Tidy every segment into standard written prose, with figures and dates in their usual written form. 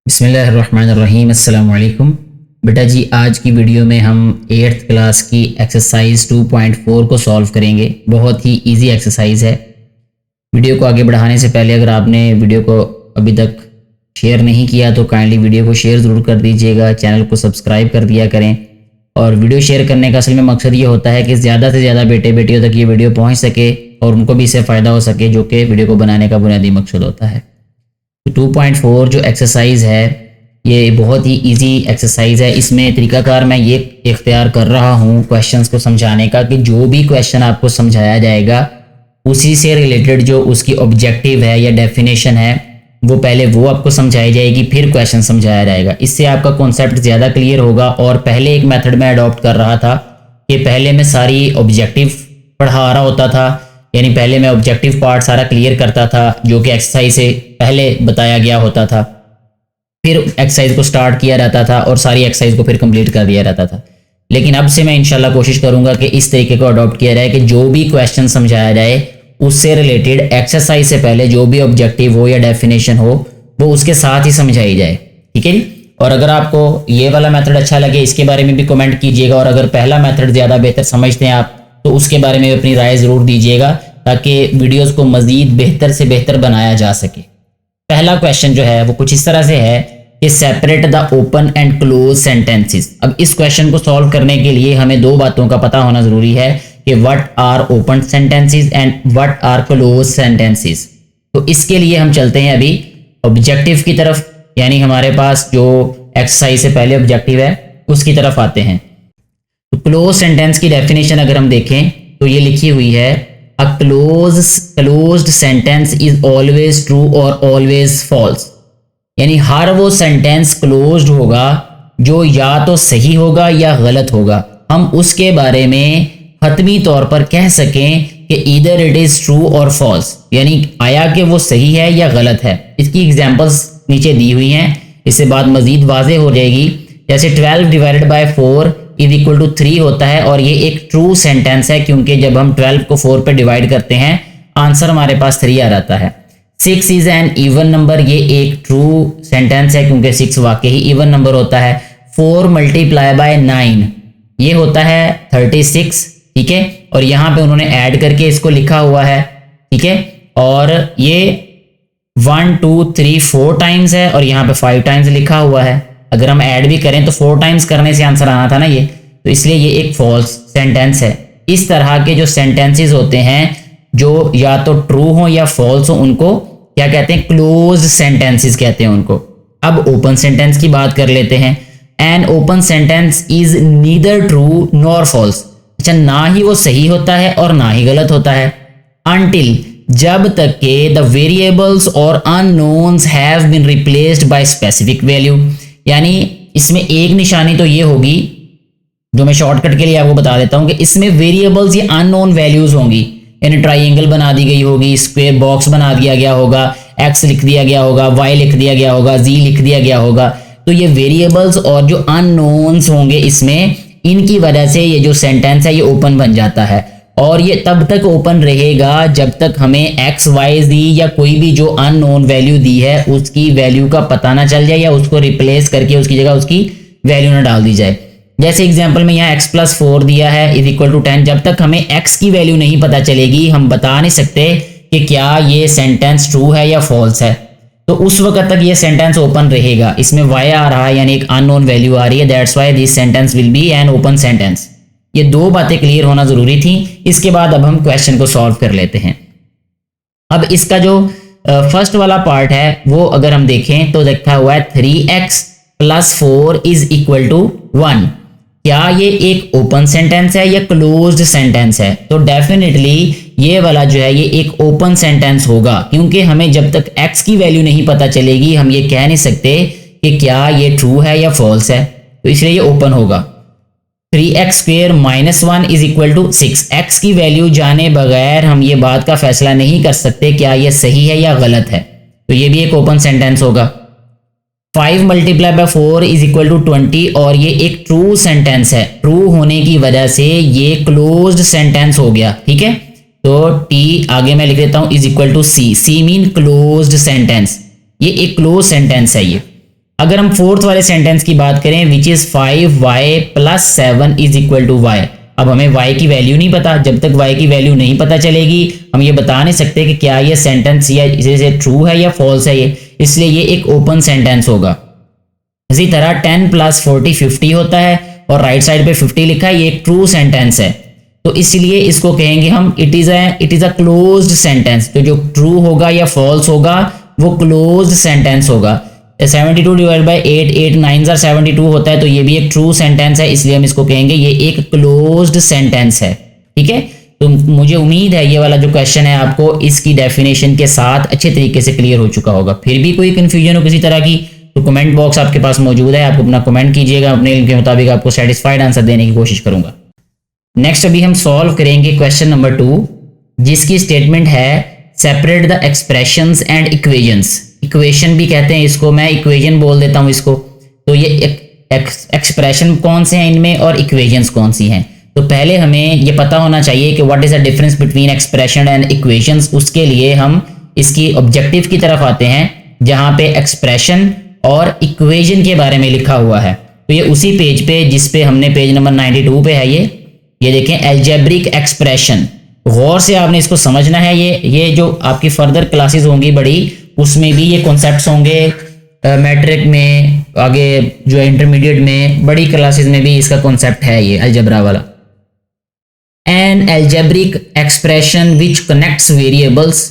बिस्मिल्लाहिर्रहमानिर्रहीम अस्सलाम वालेकुम। बेटा जी, आज की वीडियो में हम 8th क्लास की एक्सरसाइज 2.4 को सॉल्व करेंगे। बहुत ही इजी एक्सरसाइज है। वीडियो को आगे बढ़ाने से पहले अगर आपने वीडियो को अभी तक शेयर नहीं किया तो काइंडली वीडियो को शेयर ज़रूर कर दीजिएगा, चैनल को सब्सक्राइब कर दिया करें। और वीडियो शेयर करने का असल में मकसद ये होता है कि ज़्यादा से ज़्यादा बेटे बेटियों तक ये वीडियो पहुँच सके और उनको भी इससे फ़ायदा हो सके, जो कि वीडियो को बनाने का बुनियादी मकसद होता है। 2.4 जो एक्सरसाइज है ये बहुत ही इजी एक्सरसाइज है। इसमें तरीकाकार मैं ये इख्तियार कर रहा हूँ क्वेश्चंस को समझाने का कि जो भी क्वेश्चन आपको समझाया जाएगा उसी से रिलेटेड जो उसकी ऑब्जेक्टिव है या डेफिनेशन है वो पहले वो आपको समझाई जाएगी, फिर क्वेश्चन समझाया जाएगा। इससे आपका कॉन्सेप्ट ज़्यादा क्लियर होगा। और पहले एक मेथड में अडॉप्ट कर रहा था कि पहले मैं सारी ऑब्जेक्टिव पढ़ा रहा होता था, यानी पहले मैं ऑब्जेक्टिव पार्ट सारा क्लियर करता था जो कि एक्सरसाइज से पहले बताया गया होता था, फिर एक्सरसाइज को स्टार्ट किया जाता था और सारी एक्सरसाइज को फिर कंप्लीट कर दिया जाता था। लेकिन अब से मैं इंशाल्लाह कोशिश करूंगा कि इस तरीके को अडॉप्ट किया जाए कि जो भी क्वेश्चन समझाया जाए उससे रिलेटेड एक्सरसाइज से पहले जो भी ऑब्जेक्टिव हो या डेफिनेशन हो वो उसके साथ ही समझाई जाए। ठीक है जी। और अगर आपको ये वाला मेथड अच्छा लगे इसके बारे में भी कमेंट कीजिएगा, और अगर पहला मेथड ज़्यादा बेहतर समझते हैं आप तो उसके बारे में अपनी राय ज़रूर दीजिएगा ताकि वीडियोस को मज़ीद बेहतर से बेहतर बनाया जा सके। पहला क्वेश्चन जो है वो कुछ इस तरह से है कि separate the open and close sentences. अब इस क्वेश्चन को सॉल्व करने के लिए हमें दो बातों का पता होना ज़रूरी है कि what are open sentences and what are close sentences. तो इसके लिए हम चलते हैं अभी ऑब्जेक्टिव की तरफ, यानी हमारे पास जो एक्सरसाइज से पहले ऑब्जेक्टिव है उसकी तरफ आते हैं। तो क्लोज सेंटेंस की डेफिनेशन अगर हम देखें तो ये लिखी हुई है, a closed sentence is always true और ऑलवेज फॉल्स। यानी हर वो सेंटेंस क्लोज्ड होगा जो या तो सही होगा या गलत होगा। हम उसके बारे में हतमी तौर पर कह सकें कि ईदर इट इज ट्रू और फॉल्स, यानी आया कि वो सही है या गलत है। इसकी एग्जांपल्स नीचे दी हुई हैं, इससे बात मजीद वाज़ेह हो जाएगी। जैसे 12 divided by 4 is equal to 3 होता है और ये एक ट्रू सेंटेंस है क्योंकि जब हम 12 को 4 पे डिवाइड करते हैं आंसर हमारे पास 3 आ जाता है। 6 इज एन इवन नंबर, ये एक ट्रू सेंटेंस है क्योंकि 6 वाकई ही इवन नंबर होता है। 4 मल्टीप्लाई बाय 9 ये होता है 36। ठीक है, और यहाँ पे उन्होंने ऐड करके इसको लिखा हुआ है। ठीक है, और ये 1 2 3 4 टाइम्स है और यहाँ पे 5 टाइम्स लिखा हुआ है। अगर हम ऐड भी करें तो 4 टाइम्स करने से आंसर आना था ना ये, तो इसलिए ये एक फॉल्स सेंटेंस है। इस तरह के जो सेंटेंसेस होते हैं जो या तो ट्रू हो या फॉल्स हो उनको क्या कहते हैं? क्लोज सेंटेंसेस कहते हैं उनको। अब ओपन सेंटेंस की बात कर लेते हैं। An open sentence is neither true nor false. अच्छा, ना ही वो सही होता है और ना ही गलत होता है। अनटिल, जब तक के द वेरिएबल्स और unknowns have been replaced by specific value. यानी इसमें एक निशानी तो ये होगी जो मैं शॉर्टकट के लिए आपको बता देता हूं कि इसमें वेरिएबल्स या अननोन वैल्यूज होंगी, यानी ट्राइंगल बना दी गई होगी, स्क्वायर बॉक्स बना दिया गया होगा, एक्स लिख दिया गया होगा, वाई लिख दिया गया होगा, जी लिख दिया गया होगा। तो ये वेरिएबल्स और जो अननोन्स होंगे इसमें, इनकी वजह से ये जो सेंटेंस है ये ओपन बन जाता है। और ये तब तक ओपन रहेगा जब तक हमें एक्स वाई जी या कोई भी जो अननोन वैल्यू दी है उसकी वैल्यू का पता ना चल जाए या उसको रिप्लेस करके उसकी जगह उसकी वैल्यू ना डाल दी जाए। जैसे एग्जांपल में यहाँ x + 4 दिया है इज इक्वल टू 10। जब तक हमें x की वैल्यू नहीं पता चलेगी हम बता नहीं सकते कि क्या ये सेंटेंस ट्रू है या फॉल्स है। तो उस वक्त तक ये सेंटेंस ओपन रहेगा। इसमें y आ रहा है यानी एक अननोन वैल्यू आ रही है, that's why this sentence will be N open sentence. ये दो बातें क्लियर होना जरूरी थी। इसके बाद अब हम क्वेश्चन को सॉल्व कर लेते हैं। अब इसका जो फर्स्ट वाला पार्ट है वो अगर हम देखें तो लिखा हुआ है 3x + 4 इज इक्वल टू 1। क्या ये एक ओपन सेंटेंस है या क्लोज्ड सेंटेंस है? तो डेफिनेटली ये वाला जो है ये एक ओपन सेंटेंस होगा क्योंकि हमें जब तक x की वैल्यू नहीं पता चलेगी हम ये कह नहीं सकते कि क्या ये ट्रू है या फॉल्स है, तो इसलिए ये ओपन होगा। 3x² - 1 is equal to 6। x की वैल्यू जाने बगैर हम ये बात का फैसला नहीं कर सकते क्या ये सही है या गलत है, तो ये भी एक ओपन सेंटेंस होगा। 5 multiply by 4 is equal to 20 और ये एक ट्रू सेंटेंस है। ट्रू होने की वजह से ये क्लोज्ड सेंटेंस हो गया। ठीक है, तो t आगे मैं लिख देता हूं is equal to c। c mean closed sentence, ये एक क्लोज सेंटेंस है ये। अगर हम फोर्थ वाले सेंटेंस की बात करें which is 5y + 7 is equal to y, अब हमें y की वैल्यू नहीं पता। जब तक y की वैल्यू नहीं पता चलेगी हम ये बता नहीं सकते कि क्या ये सेंटेंस या इसे ट्रू है या फॉल्स है ये, इसलिए ये एक ओपन सेंटेंस होगा। इसी तरह 10 + 40 50 होता है और राइट साइड पे 50 लिखा है, ये एक ट्रू सेंटेंस है, तो इसलिए इसको कहेंगे हम it is a closed sentence. तो जो ट्रू होगा या फॉल्स होगा वो क्लोज्ड सेंटेंस होगा। 72 डिवाइड बाई 8, 8 9 72 होता है, तो ये भी एक ट्रू सेंटेंस है, इसलिए हम इसको कहेंगे ये एक क्लोज्ड सेंटेंस है। ठीक है, तो मुझे उम्मीद है ये वाला जो क्वेश्चन है आपको इसकी डेफिनेशन के साथ अच्छे तरीके से क्लियर हो चुका होगा। फिर भी कोई कंफ्यूजन हो किसी तरह की तो कमेंट बॉक्स आपके पास मौजूद है, आप अपना कमेंट कीजिएगा, अपने इल्म के मुताबिक आपको सेटिस्फाइड आंसर देने की कोशिश करूंगा। नेक्स्ट अभी हम सॉल्व करेंगे क्वेश्चन नंबर 2, जिसकी स्टेटमेंट है separate the expressions and equations. Equation भी कहते हैं इसको, मैं इक्वेशन बोल देता हूं इसको। तो ये एक्सप्रेशन कौन से हैं इनमें और इक्वेशंस कौन सी हैं। तो पहले हमें ये पता होना चाहिए कि what is the difference between expression and equations. उसके लिए हम इसकी ऑब्जेक्टिव की तरफ आते हैं जहां पे एक्सप्रेशन और इक्वेशन के बारे में लिखा हुआ है। तो ये उसी पेज पे जिस पे हमने पेज नंबर 92 पे है ये देखें अलजेब्रिक एक्सप्रेशन। गौर से आपने इसको समझना है। ये जो आपकी फर्दर क्लासेस होंगी बड़ी, उसमें भी ये कॉन्सेप्ट्स होंगे, मैट्रिक में, आगे जो इंटरमीडिएट में, बड़ी क्लासेस में भी इसका कॉन्सेप्ट है ये अलजेब्रा वाला। N algebraic expression which connects variables,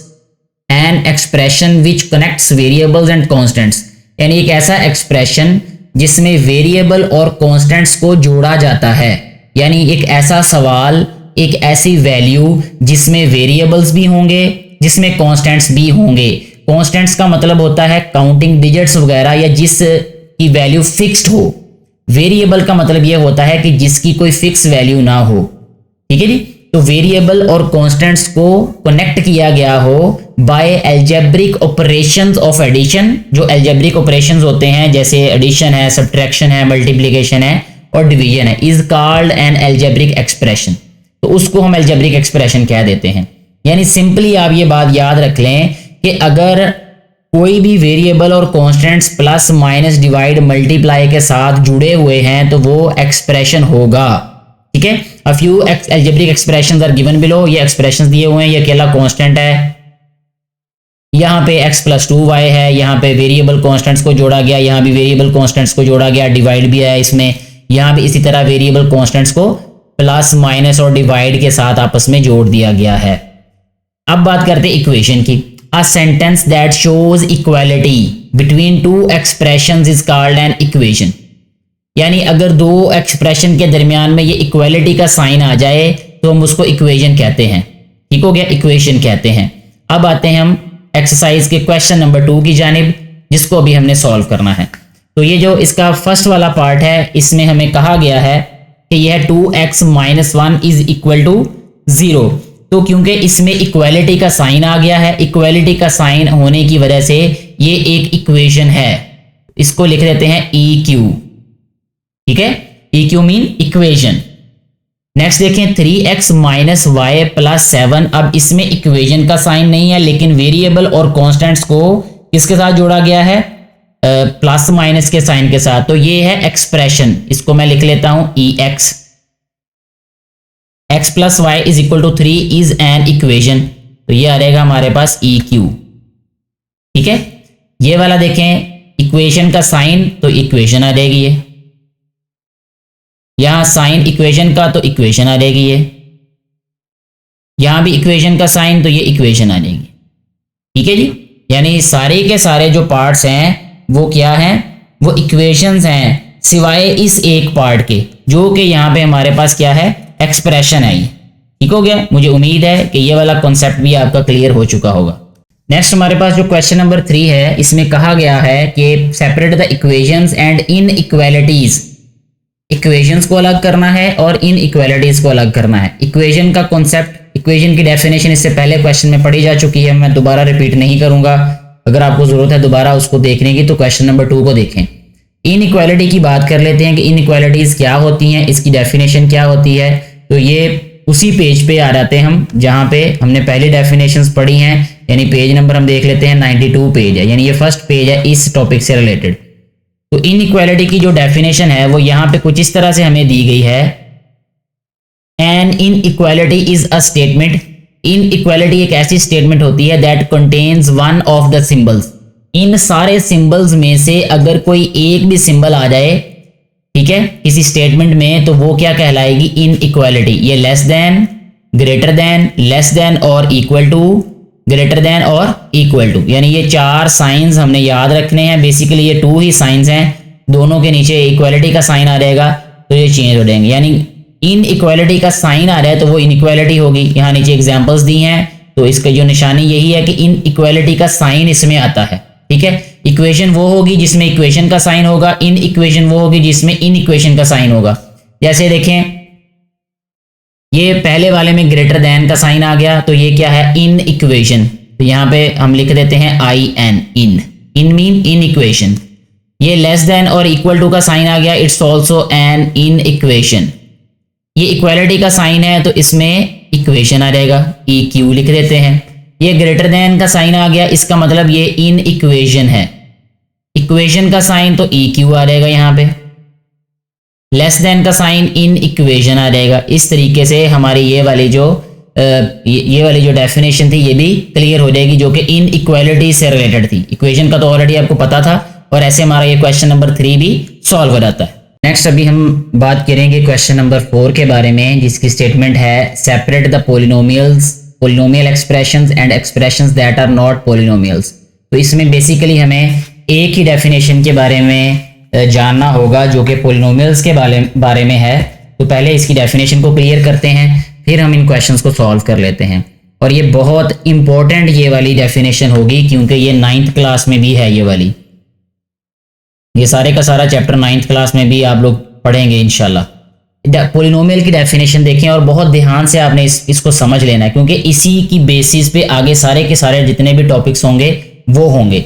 an expression which connects variables and constants, यानी एक ऐसा एक्सप्रेशन जिसमें वेरिएबल और कॉन्स्टेंट्स को जोड़ा जाता है। यानी एक ऐसा सवाल, एक ऐसी वैल्यू जिसमें वेरिएबल्स भी होंगे, जिसमें कॉन्स्टेंट्स भी होंगे। कॉन्स्टेंट्स का मतलब होता है काउंटिंग डिजिट्स वगैरह, या जिस की वैल्यू फिक्स्ड हो। वेरिएबल का मतलब यह होता है कि जिसकी कोई फिक्स वैल्यू ना हो। ठीक है जी, तो वेरिएबल और कॉन्स्टेंट्स को कनेक्ट किया गया हो by algebraic operations of addition. जो अलजेब्रिक ऑपरेशंस होते हैं जैसे एडिशन है, सब्ट्रैक्शन है, मल्टीप्लिकेशन है और डिवीजन है, is called an algebraic expression. तो उसको हम अलजेब्रिक एक्सप्रेशन कह देते हैं। यानी सिंपली आप ये बात याद रख लें कि अगर कोई भी वेरिएबल और constants plus minus divide multiply के साथ जुड़े हुए हैं तो वो एक्सप्रेशन होगा। ठीक है, a few algebraic expressions are given below. ये एक्सप्रेशंस दिए हुए हैं, ये अकेला कांस्टेंट है, यहाँ पे x + 2y है, यहाँ पे वेरिएबल कांस्टेंट्स को जोड़ा गया, यहाँ भी वेरिएबल कांस्टेंट्स को जोड़ा गया, डिवाइड भी है इसमें, यहाँ भी इसी तरह वेरिएबल कांस्टेंट्स को प्लस माइनस और डिवाइड के साथ आपस में जोड़ दिया गया है। अब बात करते हैं इक्वेशन की। A sentence that shows equality between two expressions is called an equation. यानी अगर दो एक्सप्रेशन के दरमियान में ये इक्वालिटी का साइन आ जाए तो हम उसको इक्वेशन कहते हैं। ठीक हो गया, इक्वेशन कहते हैं। अब आते हैं हम एक्सरसाइज के क्वेश्चन नंबर 2 की जानिब, जिसको अभी हमने सॉल्व करना है। तो ये जो इसका फर्स्ट वाला पार्ट है, इसमें हमें कहा गया है कि यह 2x - 1 इज इक्वल टू 0। तो क्योंकि इसमें इक्वालिटी का साइन आ गया है, इक्वालिटी का साइन होने की वजह से ये एक इक्वेशन है। इसको लिख देते हैं EQ। ठीक है, EQ मीन इक्वेशन। नेक्स्ट देखें 3x - y + 7। अब इसमें इक्वेशन का साइन नहीं है, लेकिन वेरिएबल और कांस्टेंट्स को किसके साथ जोड़ा गया है, प्लस माइनस के साइन के साथ। तो ये है एक्सप्रेशन, इसको मैं लिख लेता हूं EX। x + y = 3 is an equation. तो ये आ रहेगा हमारे पास EQ। ठीक है, ये वाला देखें इक्वेशन का साइन, तो इक्वेशन आ जाएगी ये। यहां साइन इक्वेशन का, तो इक्वेशन आ जाएगी ये। यहां भी इक्वेशन का साइन, तो ये इक्वेशन आ जाएगी। ठीक है जी, यानी सारे के सारे जो पार्ट्स हैं वो क्या हैं, वो इक्वेशंस हैं, सिवाय इस एक पार्ट के जो कि यहां पे हमारे पास क्या है, एक्सप्रेशन है ये। ठीक हो गया, मुझे उम्मीद है कि ये वाला कॉन्सेप्ट भी आपका क्लियर हो चुका होगा। नेक्स्ट हमारे पास जो क्वेश्चन नंबर 3 है, इसमें कहा गया है कि separate the equations and inequalities. Equations को अलग करना है और इनइक्वालिटीज को अलग करना है। इक्वेशन का कॉन्सेप्ट, इक्वेशन की डेफिनेशन इससे पहले क्वेश्चन में पढ़ी जा चुकी है, मैं दोबारा रिपीट नहीं करूंगा। अगर आपको जरूरत है दोबारा उसको देखने की तो क्वेश्चन नंबर 2 को देखें। इनइक्वालिटी की बात कर लेते हैं कि इनइक्वालिटीज क्या होती हैं, इसकी डेफिनेशन क्या होती है। तो ये उसी पेज पे आ जाते हैं हम जहां पे हमने पहले डेफिनेशंस पढ़ी हैं। यानी पेज नंबर हम देख लेते हैं 92 पेज है, यानी ये फर्स्ट पेज है इस टॉपिक से रिलेटेड। तो इनइक्वालिटी की जो डेफिनेशन है वो यहाँ पे कुछ इस तरह से हमें दी गई है। An inequality is a statement, inequality एक ऐसी स्टेटमेंट होती है that contains one of the symbols, इन सारे सिंबल्स में से अगर कोई एक भी सिंबल आ जाए, ठीक है, किसी स्टेटमेंट में, तो वो क्या कहलाएगी, इनइक्वालिटी। ये less then, greater than, less than और इक्वल टू, ग्रेटर देन और इक्वल टू, यानी ये चार साइंस हमने याद रखने हैं। बेसिकली ये टू ही साइंस हैं, दोनों के नीचे इक्वालिटी का साइन आ जाएगा तो ये चेंज हो जाएंगे, यानी इनइक्वालिटी का साइन आ रहा है तो वो इनइक्वालिटी होगी। यहाँ नीचे एग्जांपल्स दी हैं, तो इसका जो निशानी यही है कि इनइक्वालिटी का साइन इसमें आता है, ठीक है। इक्वेशन वो होगी जिसमें इक्वेशन का साइन होगा, इन इक्वेशन वो होगी जिसमें इन इक्वेशन का साइन होगा। जैसे देखें, ये पहले वाले में ग्रेटर देन का साइन आ गया, तो ये क्या है, इन इक्वेशन, तो यहाँ पे हम लिख देते हैं I N, in mean inequation. ये लेस देन और इक्वल टू का साइन आ गया, it's also an inequation. ये इक्वालिटी का साइन है तो इसमें इक्वेशन आ जाएगा, ई क्यू लिख देते हैं। ये ग्रेटर देन का साइन आ गया, इसका मतलब ये इन इक्वेशन है, इक्वेशन का साइन तो ई क्यू आ जाएगा यहाँ पे, लेस देन का साइन इन इक्वेशन आ जाएगा। इस तरीके से हमारी ये वाली जो डेफिनेशन थी ये भी क्लियर हो जाएगी, जो कि इन इक्वालिटी से रिलेटेड थी। इक्वेशन का तो ऑलरेडी आपको पता था, और ऐसे हमारा ये क्वेश्चन नंबर 3 भी सॉल्व हो जाता है। नेक्स्ट अभी हम बात करेंगे क्वेश्चन नंबर 4 के बारे में, जिसकी स्टेटमेंट है separate the polynomial expressions and expressions that are not polynomials. तो इसमें बेसिकली हमें एक ही डेफिनेशन के बारे में जानना होगा जो कि पोलिनोमियल्स के बारे में है। तो पहले इसकी डेफिनेशन को क्लियर करते हैं, फिर हम इन क्वेश्चंस को सॉल्व कर लेते हैं। और ये बहुत इंपॉर्टेंट ये वाली डेफिनेशन होगी, क्योंकि ये 9th क्लास में भी है। ये वाली, ये सारे का सारा चैप्टर 9th क्लास में भी आप लोग पढ़ेंगे इंशाल्लाह। पोलिनोमियल की डेफिनेशन देखें और बहुत ध्यान से आपने इसको समझ लेना है, क्योंकि इसी की बेसिस पे आगे सारे के सारे जितने भी टॉपिक्स होंगे वो होंगे।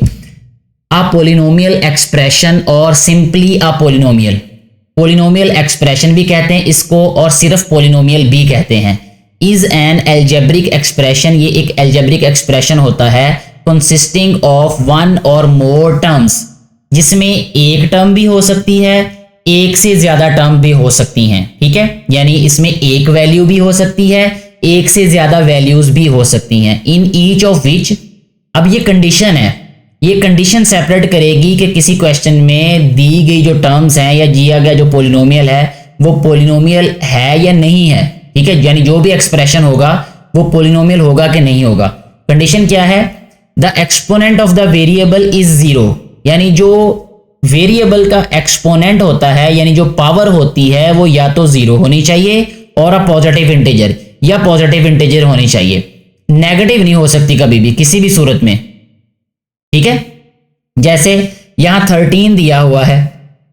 अ पोलिनोमियल एक्सप्रेशन और सिंपली अ पोलिनोमियल, पोलिनोमियल एक्सप्रेशन भी कहते हैं इसको और सिर्फ पोलिनोमियल भी कहते हैं। इज एन एल्जेब्रिक एक्सप्रेशन, ये एक एल्जेब्रिक एक्सप्रेशन होता है कंसिस्टिंग ऑफ वन और मोर टर्म्स, जिसमें एक टर्म भी हो सकती है, एक से ज्यादा टर्म भी हो सकती हैं, ठीक है। यानी इसमें एक वैल्यू भी हो सकती है, एक से ज्यादा वैल्यूज भी हो सकती हैं। इन ईच ऑफ विच, अब ये कंडीशन है, ये कंडीशन सेपरेट करेगी कि किसी क्वेश्चन में दी गई जो टर्म्स हैं या दिया गया जो पोलिनोमियल है वो पोलिनोमियल है या नहीं है, ठीक है। यानी जो भी एक्सप्रेशन होगा वो पोलिनोमियल होगा कि नहीं होगा। कंडीशन क्या है, the exponent of the variable is zero, यानी जो वेरिएबल का एक्सपोनेंट होता है, यानी जो पावर होती है वो या तो जीरो होनी चाहिए और अ पॉजिटिव इंटीजर, या पॉजिटिव इंटीजर होनी चाहिए, नेगेटिव नहीं हो सकती कभी भी किसी भी सूरत में, ठीक है। जैसे यहां 13 दिया हुआ है,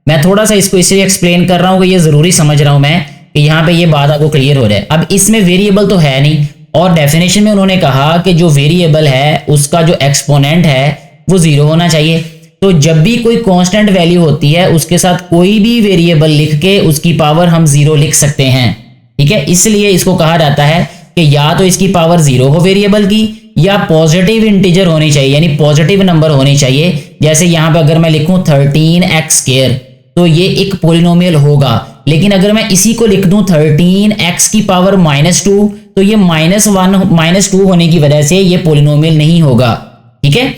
मैं थोड़ा सा इसको इसलिए एक्सप्लेन कर रहा हूं कि ये जरूरी समझ रहा हूं मैं कि यहां पे ये बात आपको क्लियर हो जाए। अब इसमें वेरिएबल तो है नहीं, और डेफिनेशन में उन्होंने कहा कि जो वेरिएबल है उसका जो एक्सपोनेंट है वो जीरो होना चाहिए। तो जब भी कोई कांस्टेंट वैल्यू होती है उसके साथ कोई भी वेरिएबल लिख के उसकी पावर हम जीरो लिख सकते हैं, ठीक है। इसलिए इसको कहा जाता है कि या तो इसकी पावर जीरो हो वेरिएबल की, या पॉजिटिव इंटीजर होनी चाहिए, यानी पॉजिटिव नंबर होनी चाहिए। जैसे यहां पे अगर मैं लिखूं 13x² तो ये एक पोलिनोमियल होगा, लेकिन अगर मैं इसी को लिख दूं 13x की पावर -2 तो ये -1 -2 होने की वजह से ये पोलिनोमियल नहीं होगा, ठीक है।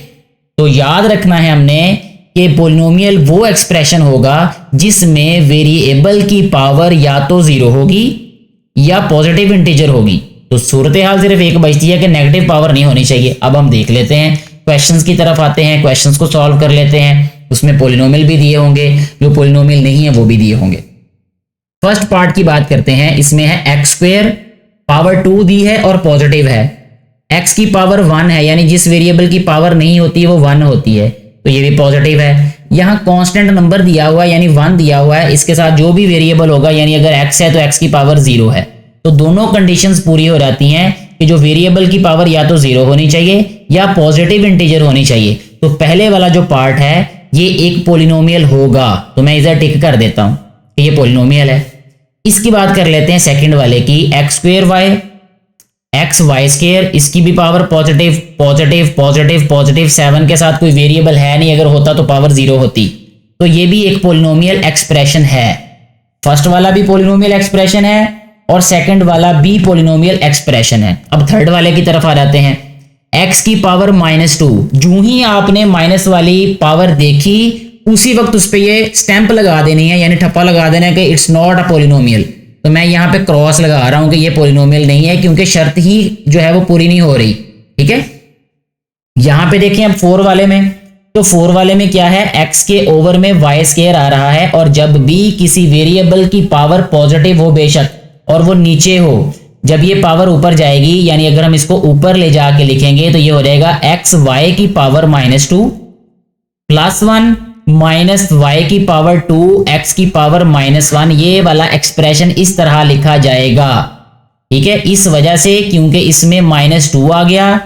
तो याद रखना है हमने कि पोलिनोमियल वो एक्सप्रेशन होगा जिसमें वेरिएबल की पावर या तो जीरो होगी या पॉजिटिव इंटीजर होगी। तो सूरत हाल सिर्फ एक बचती है कि नेगेटिव पावर नहीं होनी चाहिए। अब हम देख लेते हैं, क्वेश्चंस की तरफ आते हैं, क्वेश्चंस को सॉल्व कर लेते हैं। उसमें पोलिनोमियल भी दिए होंगे, जो पोलिनोमियल नहीं है वो भी दिए होंगे। फर्स्ट पार्ट की बात करते हैं, इसमें है x² पावर 2 दी है और पॉजिटिव है, x की पावर 1 है, यानी जिस वेरिएबल की पावर नहीं होती है वो 1 होती है, तो ये भी पॉजिटिव है। यहाँ कांस्टेंट नंबर दिया हुआ है यानी 1 दिया हुआ है, इसके साथ जो भी वेरिएबल होगा, यानी अगर x है तो x की पावर 0 है, तो दोनों कंडीशंस पूरी हो जाती हैं कि जो वेरिएबल की पावर या तो 0 होनी चाहिए या पॉजिटिव इंटीजर होनी चाहिए। तो पहले वाला जो पार्ट है ये एक पोलिनोमियल होगा, तो मैं इधर टिक कर देता हूं कि ये पोलिनोमियल है। इसकी बात कर लेते हैं सेकंड वाले की, x² y², इसकी भी power positive positive positive positive, 7 के साथ कोई वेरिएबल है नहीं, अगर होता तो पावर 0 होती, तो ये भी एक पोलिनोमियल एक्सप्रेशन है। फर्स्ट वाला भी पोलिनोमियल एक्सप्रेशन है और सेकंड वाला भी पोलिनोमियल एक्सप्रेशन है। अब थर्ड वाले की तरफ आ जाते हैं। x की पावर -2, जो ही आपने माइनस वाली पावर देखी उसी वक्त उस पर ये स्टैंप लगा देनी है, यानी ठप्पा लगा देना है कि इट्स नॉट अ पोलिनोमियल। तो मैं यहाँ पे क्रॉस लगा रहा हूं कि ये पोलिनोमियल नहीं है, क्योंकि शर्त ही जो है वो पूरी नहीं हो रही। ठीक है, यहां पे देखें अब 4 वाले में, तो 4 वाले में क्या है, x के ओवर में y स्क्वायर आ रहा है, और जब भी किसी वेरिएबल की पावर पॉजिटिव हो बेशक और वो नीचे हो, जब ये पावर ऊपर जाएगी, यानी अगर हम इसको ऊपर ले जाके लिखेंगे तो ये हो जाएगा x y की पावर -2 + 1 माइनस y की पावर 2 x की पावर -1। ये वाला एक्सप्रेशन इस तरह लिखा जाएगा। ठीक है, इस वजह से क्योंकि इसमें -2 आ गया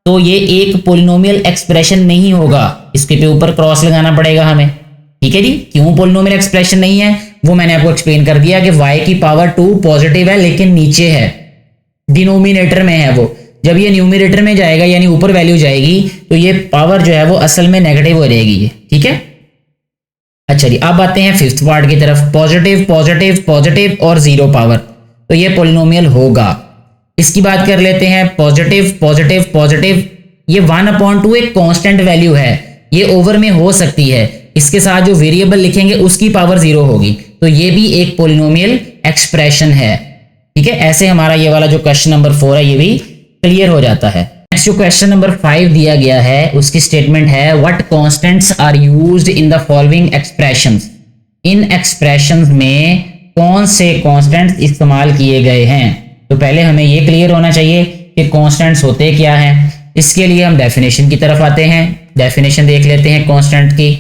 तो ये एक पोलिनोमियल एक्सप्रेशन नहीं होगा, इसके पे ऊपर क्रॉस लगाना पड़ेगा हमें। ठीक है जी, क्यों पोलिनोमियल एक्सप्रेशन नहीं है वो मैंने आपको एक्सप्लेन कर दिया कि y की पावर 2 पॉजिटिव है लेकिन नीचे है, डिनोमिनेटर में है। वो जब ये न्यूमिनेटर में जाएगा यानी ऊपर वैल्यू जाएगी तो ये पावर जो है वो असल में नेगेटिव हो जाएगी ये। ठीक है, अच्छा जी, अब आते हैं फिफ्थ पार्ट की तरफ। पॉजिटिव पॉजिटिव पॉजिटिव और 0 पावर, तो ये पोलिनोमियल होगा। इसकी बात कर लेते हैं। पॉजिटिव पॉजिटिव पॉजिटिव, ये 1/2 एक कांस्टेंट वैल्यू है, ये ओवर में हो सकती है, इसके साथ जो वेरिएबल लिखेंगे उसकी पावर 0 होगी, तो ये भी एक पोलिनोमियल एक्सप्रेशन है। ठीक है, ऐसे हमारा ये वाला जो क्वेश्चन नंबर 4 है ये भी क्लियर हो जाता है। नेक्स्ट जो क्वेश्चन नंबर 5 दिया गया है उसकी स्टेटमेंट है what constants are used in the following expressions. इन एक्सप्रेशंस में कौन से कांस्टेंट्स इस्तेमाल किए गए हैं। तो पहले हमें ये क्लियर होना चाहिए कि कांस्टेंट्स होते क्या हैं। इसके लिए हम डेफिनेशन की तरफ आते हैं। डेफिनेशन देख लेते हैं कांस्टेंट की।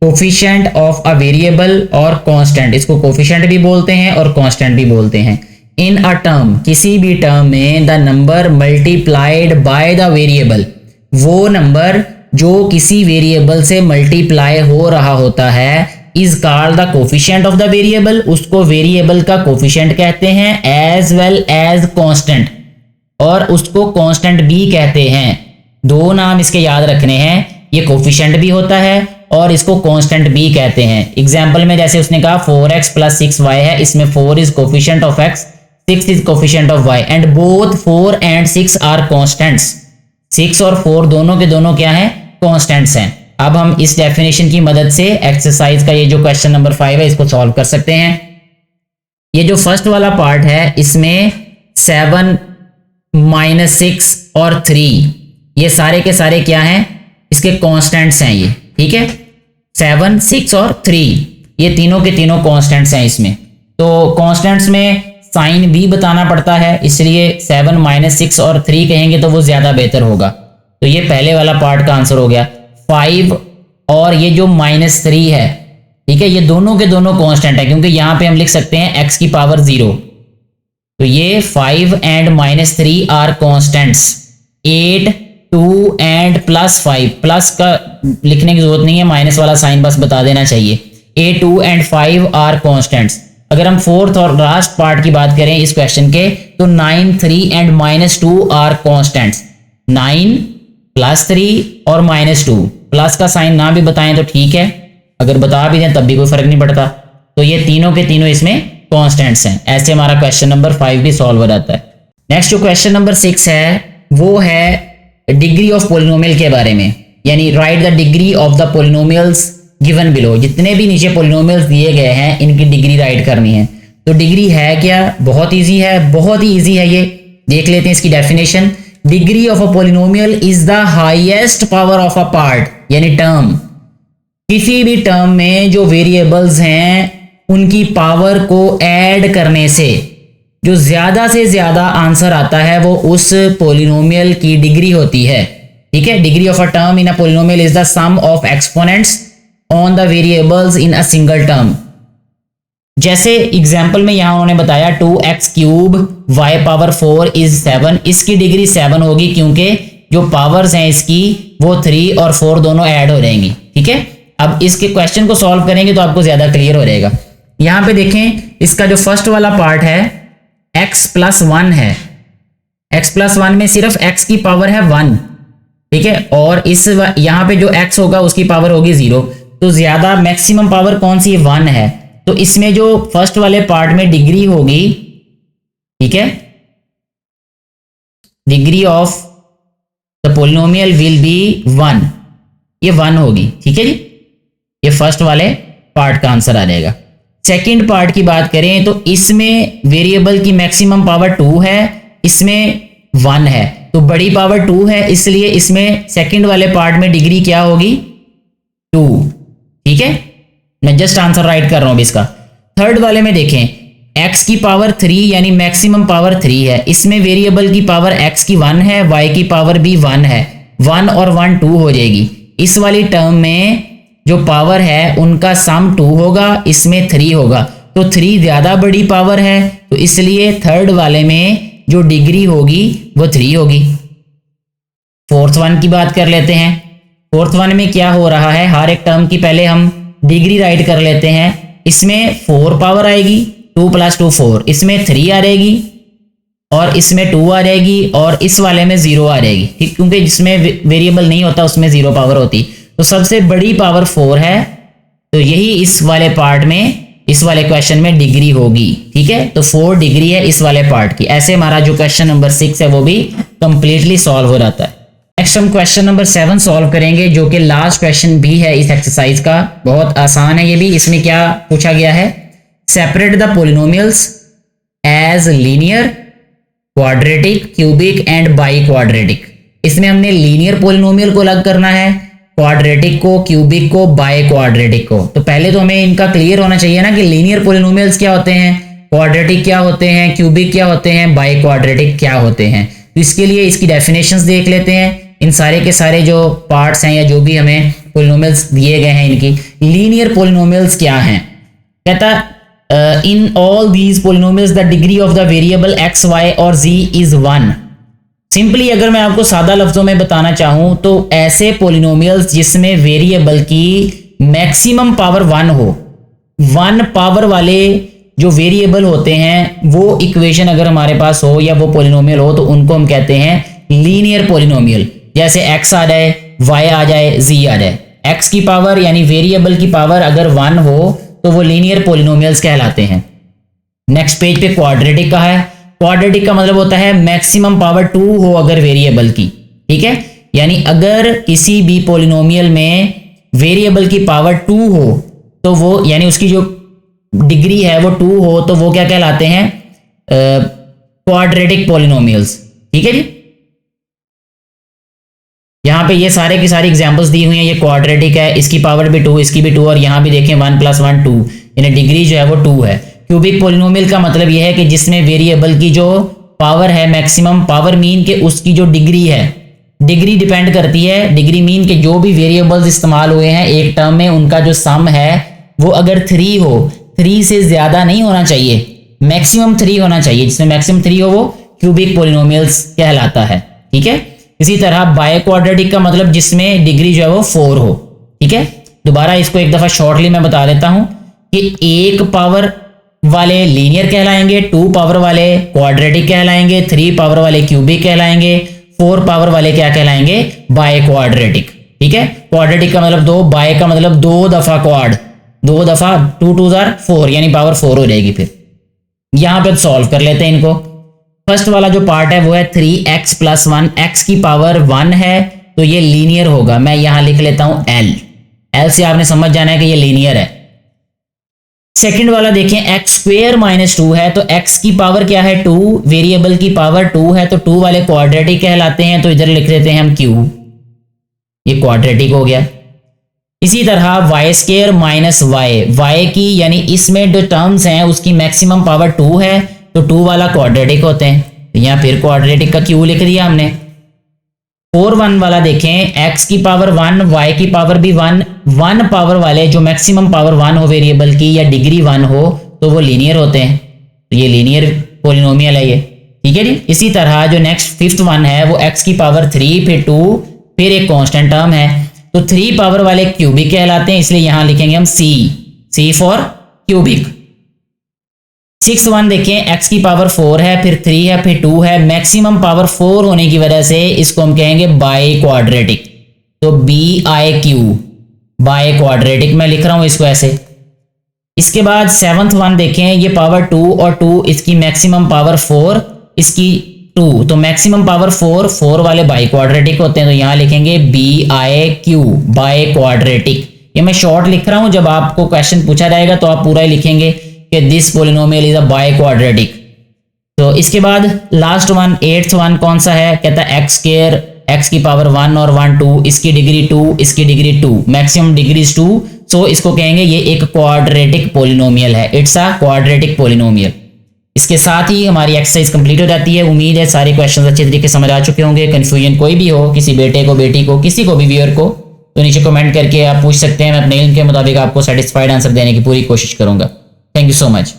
कोफिशिएंट ऑफ अ वेरिएबल और कांस्टेंट, इसको कोफिशिएंट भी बोलते हैं और कांस्टेंट भी बोलते हैं। इन अ टर्म, किसी भी टर्म में the number multiplied by the variable, वो नंबर जो किसी वेरिएबल से मल्टीप्लाई हो रहा होता है, is called the coefficient of the variable, उसको वेरिएबल का कोफिशिएंट कहते हैं, एज वेल एज कांस्टेंट, और उसको कांस्टेंट भी कहते हैं। दो नाम इसके याद रखने हैं, ये कोफिशिएंट भी होता है और इसको कांस्टेंट भी कहते हैं। एग्जांपल में जैसे उसने कहा 4x + 6y है, इसमें 4 is coefficient of x, 6 is coefficient of y, and both 4 and 6 are constants. 6 और 4 दोनों के दोनों क्या हैं, कांस्टेंट्स हैं। अब हम इस डेफिनेशन की मदद से एक्सरसाइज का ये जो क्वेश्चन नंबर 5 है इसको सॉल्व कर सकते हैं। ये जो फर्स्ट वाला पार्ट है इसमें 7 -6 और 3 ये सारे के सारे क्या हैं, इसके कांस्टेंट्स हैं ये। ठीक है, 7, 6 और 3 ये तीनों के तीनों कांस्टेंट्स हैं इसमें। तो कांस्टेंट्स में साइन भी बताना पड़ता है, इसलिए 7 -6 और 3 कहेंगे तो वो ज्यादा बेहतर होगा। तो ये पहले वाला पार्ट का आंसर हो गया। 5 और ये जो -3 है, ठीक है, ये दोनों के दोनों कांस्टेंट है, क्योंकि यहां पे हम लिख सकते हैं x की पावर 0। तो ये 5 and -3 are constants. 8, 2 and +5, plus का लिखने की जरूरत नहीं है, माइनस वाला साइन बस बता देना चाहिए। 8, 2 and 5 आर कांस्टेंट्स। अगर हम फोर्थ और लास्ट पार्ट की बात करें इस क्वेश्चन के, तो 9, 3 and -2 आर कांस्टेंट्स। 9 +3 और -2, प्लस का साइन ना भी बताएं तो ठीक है, अगर बता भी दें तब भी कोई फर्क नहीं पड़ता। तो ये तीनों के तीनों इसमें कांस्टेंट्स हैं। ऐसे हमारा क्वेश्चन नंबर 5 भी सॉल्व हो जाता है। नेक्स्ट जो क्वेश्चन नंबर 6 है वो है डिग्री ऑफ पोलिनोमियल के बारे में, यानी right the degree of the polynomials given below. जितने भी नीचे पोलिनोमियल्स दिए गए हैं इनकी डिग्री राइट करनी है। तो डिग्री है क्या, बहुत ईजी है, बहुत ही ईजी है ये। देख लेते हैं इसकी definition. Degree of a polynomial is the highest power of a part, यानी टर्म। किसी भी टर्म में जो वेरिएबल्स हैं उनकी पावर को ऐड करने से जो ज्यादा से ज्यादा आंसर आता है वो उस पोलिनोमियल की डिग्री होती है। ठीक है, degree of a term in a polynomial is the sum of exponents on the variables in a single term. जैसे एग्जाम्पल में यहां उन्होंने बताया 2x³ y⁴ इज 7, इसकी डिग्री 7 होगी क्योंकि जो पावर्स हैं इसकी वो 3 और 4 दोनों ऐड हो जाएंगी। ठीक है, अब इसके क्वेश्चन को सॉल्व करेंगे तो आपको ज्यादा क्लियर हो जाएगा। यहां पे देखें, इसका जो फर्स्ट वाला पार्ट है x + 1 है, x + 1 में सिर्फ x की पावर है 1। ठीक है, और इस यहां पे जो x होगा उसकी पावर होगी 0, तो ज्यादा मैक्सिमम पावर कौन सी है, 1 है। तो इसमें जो फर्स्ट वाले पार्ट में डिग्री होगी, ठीक है, degree of the polynomial will be 1, ये 1 होगी, ठीक है जी। ये फर्स्ट वाले पार्ट का आंसर आ जाएगा। सेकंड पार्ट की बात करें तो इसमें वेरिएबल की मैक्सिमम पावर 2 है, इसमें 1 है, तो बड़ी पावर 2 है, इसलिए इसमें सेकंड वाले पार्ट में डिग्री क्या होगी, 2, ठीक है। मैं जस्ट आंसर राइट कर रहा हूं इसका। थर्ड वाले में देखें, x की पावर 3 यानी मैक्सिमम पावर 3 है, इसमें वेरिएबल की पावर x की 1 है, y की पावर भी 1 है, 1 और 1 2 हो जाएगी। इस वाली टर्म में जो पावर है उनका सम 2 होगा, इसमें 3 होगा, तो 3 ज्यादा बड़ी पावर है, तो इसलिए थर्ड वाले में जो डिग्री होगी वो 3 होगी। फोर्थ वन की बात कर लेते हैं। फोर्थ वन में क्या हो रहा है, हर एक टर्म की पहले हम डिग्री राइट कर लेते हैं। इसमें 4 पावर आएगी, 2 + 2 4, इसमें 3 आ जाएगी और इसमें 2 आ जाएगी और इस वाले में 0 आ जाएगी, ठीक, क्योंकि जिसमें वेरिएबल नहीं होता उसमें 0 पावर होती। तो सबसे बड़ी पावर 4 है, तो यही इस वाले पार्ट में, इस वाले क्वेश्चन में डिग्री होगी, ठीक है। तो 4 डिग्री है इस वाले पार्ट की। ऐसे हमारा जो क्वेश्चन नंबर 6 है वो भी कंप्लीटली सॉल्व हो जाता है। नेक्स्ट हम क्वेश्चन नंबर 7 सॉल्व करेंगे, जो कि लास्ट क्वेश्चन भी है इस एक्सरसाइज का। बहुत आसान है ये भी। इसमें क्या पूछा गया है, separate the polynomials as linear, quadratic, cubic and biquadratic. इसमें हमने लीनियर पोलिनोमियल को अलग करना है, क्वाड्रेटिक को, क्यूबिक को, बाई क्वाड्रेटिक को। तो पहले तो हमें इनका क्लियर होना चाहिए ना कि लीनियर पोलिनोमियल्स क्या होते हैं, क्वाड्रेटिक क्या होते हैं, क्यूबिक क्या होते हैं, बाई क्वाड्रेटिक क्या होते हैं। तो इसके लिए इसकी डेफिनेशंस देख लेते हैं। इन सारे के सारे जो पार्ट्स हैं या जो भी हमें पोलिनोमियल्स दिए गए हैं, इनकी लीनियर पोलिनोमियल्स क्या हैं। कहता in all these polynomials the degree of the variable x, y और z इज 1। सिंपली अगर मैं आपको सादा लफ्जों में बताना चाहूं तो ऐसे पोलिनोमियल्स जिसमें वेरिएबल की मैक्सिमम पावर 1 हो, 1 पावर वाले जो वेरिएबल होते हैं वो इक्वेशन अगर हमारे पास हो या वो पोलिनोमियल हो, तो उनको हम कहते हैं लीनियर पोलिनोमियल। जैसे x आ जाए, y आ जाए, z आ जाए। x की पावर यानी वेरिएबल की पावर अगर 1 हो तो वो लीनियर पोलिनोमियल्स कहलाते हैं। नेक्स्ट पेज पे क्वाड्रेटिक का है। क्वाड्रेटिक का मतलब होता है मैक्सिमम पावर 2 हो अगर वेरिएबल की, ठीक है। यानी अगर किसी भी पोलिनोमियल में वेरिएबल की पावर 2 हो तो वो, यानी उसकी जो डिग्री है वो 2 हो, तो वो क्या कहलाते हैं, क्वाड्रेटिक पोलिनोमियल्स, ठीक है जी। यहां पे ये सारे की सारी एग्जांपल्स दी हुई हैं। ये क्वाड्रेटिक है, इसकी पावर भी 2, इसकी भी 2, और यहां भी देखें 1 + 1 2, यानी डिग्री जो है वो 2 है। क्यूबिक पोलिनोमियल का मतलब यह है कि जिसमें वेरिएबल की जो पावर है मैक्सिमम पावर मीन के उसकी जो डिग्री है, डिग्री डिपेंड करती है, डिग्री मीन के जो भी वेरिएबल्स इस्तेमाल हुए हैं एक टर्म में उनका जो सम है वो अगर 3 हो, 3 से ज्यादा नहीं होना चाहिए, मैक्सिमम 3 होना चाहिए। जिसमें मैक्सिमम 3 हो वो क्यूबिक पोलिनोमियल्स कहलाता है, ठीक है। इसी तरह बाय क्वाड्रेटिक का मतलब जिसमें डिग्री जो है वो 4 हो, ठीक है। दोबारा इसको एक दफा शॉर्टली मैं बता देता हूं कि 1 पावर वाले लीनियर कहलाएंगे, 2 पावर वाले क्वाड्रेटिक कहलाएंगे, 3 पावर वाले क्यूबिक कहलाएंगे, 4 पावर वाले क्या कहलाएंगे, बाय क्वाड्रेटिक, ठीक है। क्वाड्रेटिक का मतलब 2, बाय का मतलब 2 दफा क्वाड, 2 दफा 2 2 4, यानी पावर 4 हो जाएगी। फिर यहां पे सॉल्व कर लेते हैं इनको। फर्स्ट वाला जो पार्ट है वो है 3x + 1, x की पावर 1 है तो ये लीनियर होगा। मैं यहां लिख लेता हूं l से आपने समझ जाना है कि ये लीनियर है। सेकंड वाला देखें, x² - 2 है तो x की पावर क्या है, 2, वेरिएबल की पावर 2 है तो 2 वाले क्वाड्रेटिक कहलाते हैं, तो इधर लिख देते हैं हम q, ये क्वाड्रेटिक हो गया। इसी तरह y² - y की यानी इसमें जो टर्म्स हैं उसकी मैक्सिमम पावर 2 है तो 2 वाला क्वाड्रेटिक होते हैं, तो यहां फिर क्वाड्रेटिक का q लिख दिया हमने। 4 वाला देखें, x की पावर 1, y की पावर भी 1, 1 पावर वाले जो मैक्सिमम पावर 1 हो वेरिएबल की या डिग्री 1 हो तो वो लीनियर होते हैं, तो ये लीनियर पोलिनोमियल है ये, ठीक है जी। इसी तरह जो नेक्स्ट 5th वन है वो x की पावर 3 फिर 2 फिर एक कांस्टेंट टर्म है, तो 3 पावर वाले क्यूबिक कहलाते हैं, इसलिए यहां लिखेंगे हम c for cubic. 6th one देखें, x की पावर 4 है फिर 3 है फिर 2 है, मैक्सिमम पावर 4 होने की वजह से इसको हम कहेंगे बाई क्वाड्रेटिक, तो BIQ, बाय क्वाड्रेटिक मैं लिख रहा हूं इसको ऐसे। इसके बाद 7th वन देखें, ये पावर 2 और 2 इसकी मैक्सिमम पावर 4 इसकी 2, तो मैक्सिमम पावर 4 वाले बाई क्वाड्रेटिक होते हैं, तो यहां लिखेंगे BIQ बाय क्वाड्रेटिक। ये मैं शॉर्ट लिख रहा हूं, जब आपको क्वेश्चन पूछा जाएगा तो आप पूरा ही लिखेंगे कि this polynomial is a by quadratic. तो इसके बाद लास्ट वन 8th वन कौन सा है, कहता है एक्स स्क्वायर x की पावर 1 और 1 2, इसकी डिग्री 2 इसकी डिग्री 2, मैक्सिमम डिग्रीज 2, सो इसको कहेंगे ये एक क्वाड्रेटिक पॉलिनोमियल है, इट्स अ क्वाड्रेटिक पॉलिनोमियल। इसके साथ ही हमारी एक्सरसाइज कंप्लीट हो जाती है। उम्मीद है सारे क्वेश्चंस अच्छे तरीके से समझ आ चुके होंगे। कंफ्यूजन कोई भी हो, किसी बेटे को, बेटी को, किसी को भी व्यूअर को, तो नीचे कमेंट करके आप पूछ सकते हैं। मैं अपने इल्म के मुताबिक आपको सेटिस्फाइड आंसर देने की पूरी कोशिश करूंगा। Thank you so much.